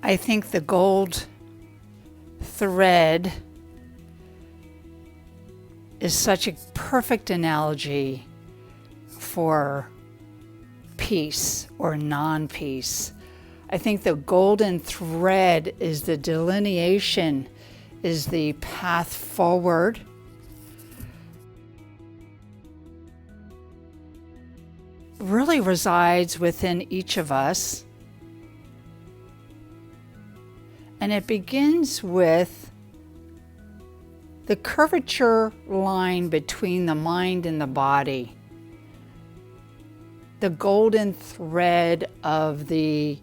I think the gold thread is such a perfect analogy for peace or non-peace. I think the golden thread is the delineation, is the path forward. Really resides within each of us. And it begins with the curvature line between the mind and the body. The golden thread of the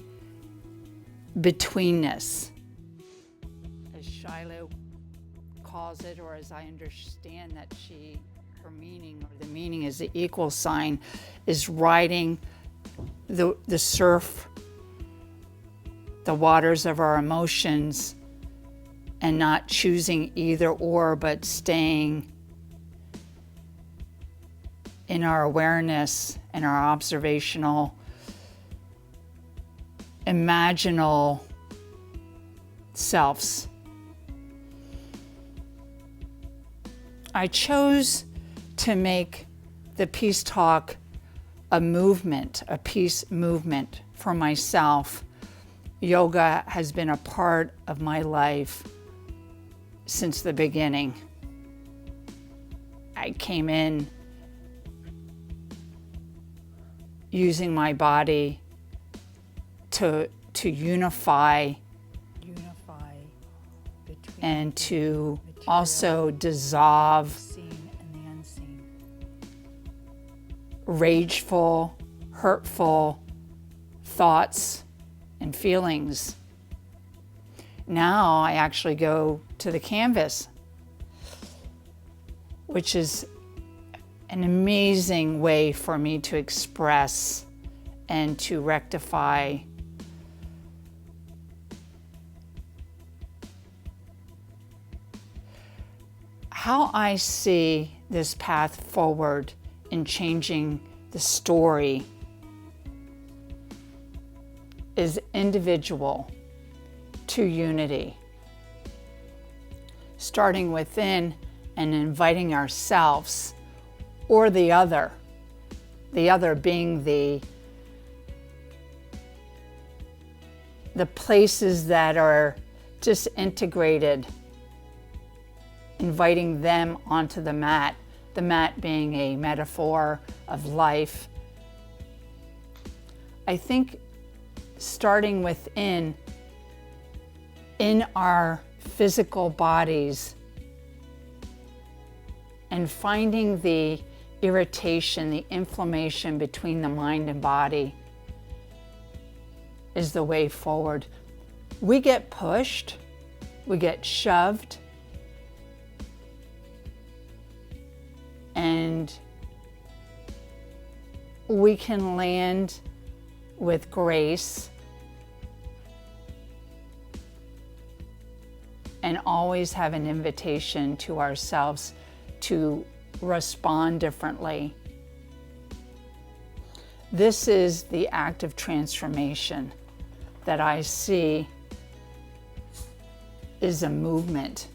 betweenness, as Shiloh calls it, or as I understand that her meaning, or the meaning is the equal sign, is riding the surf, the waters of our emotions, and not choosing either or, but staying in our awareness and our observational, imaginal selves. I chose to make the peace talk a movement, a peace movement for myself. Yoga has been a part of my life since the beginning. I came in using my body to unify and to also dissolve rageful, hurtful thoughts and feelings. Now I actually go to the canvas, which is an amazing way for me to express and to rectify how I see this path forward in changing the story is individual to unity, starting within and inviting ourselves or the other being the places that are disintegrated, inviting them onto the mat being a metaphor of life. I think starting within, in our physical bodies, and finding the irritation, the inflammation between the mind and body is the way forward. We get pushed, we get shoved, and we can land with grace and always have an invitation to ourselves to respond differently. This is the act of transformation that I see is a movement.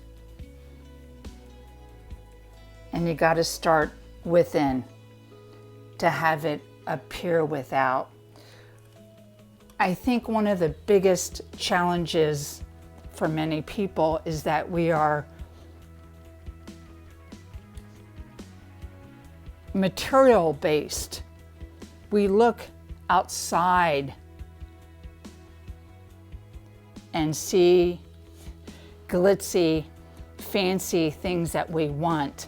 And you got to start within to have it appear without. I think one of the biggest challenges for many people is that we are material based. We look outside and see glitzy, fancy things that we want.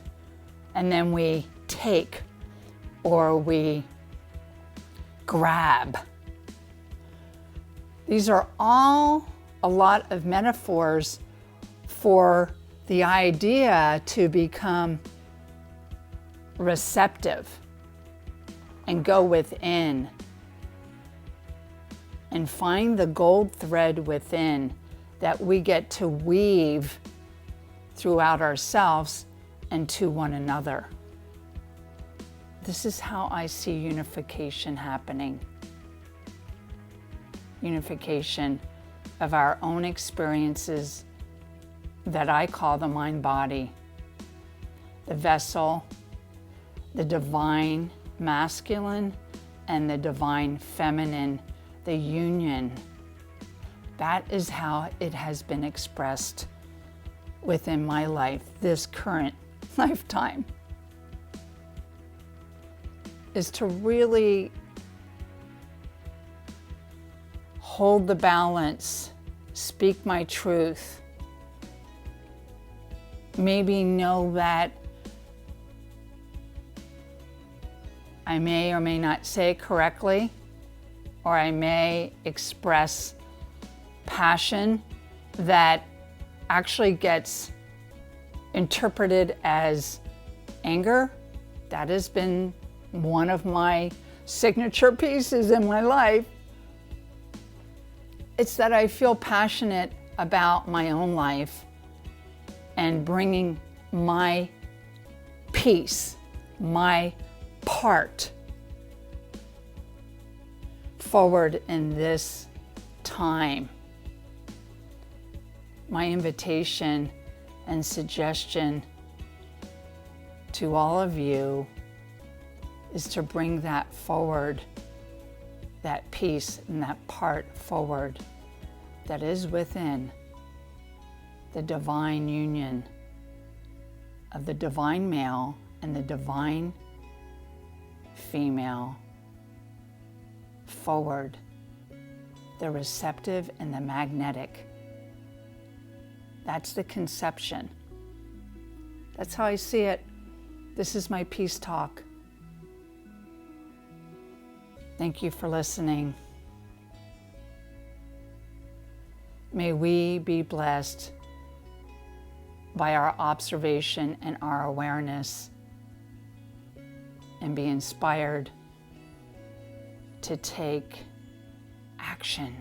And then we take or we grab. These are all a lot of metaphors for the idea to become receptive and go within and find the gold thread within that we get to weave throughout ourselves and to one another. This is how I see unification happening. Unification of our own experiences that I call the mind body, the vessel, the divine masculine, and the divine feminine, the union. That is how it has been expressed within my life, this current lifetime, is to really hold the balance, speak my truth, maybe know that I may or may not say correctly, or I may express passion that actually gets interpreted as anger. That has been one of my signature pieces in my life. It's that I feel passionate about my own life and bringing my piece, my part forward in this time. My invitation and suggestion to all of you is to bring that forward, that piece and that part forward that is within the divine union of the divine male and the divine female forward, the receptive and the magnetic. That's the conception. That's how I see it. This is my peace talk. Thank you for listening. May we be blessed by our observation and our awareness, and be inspired to take action.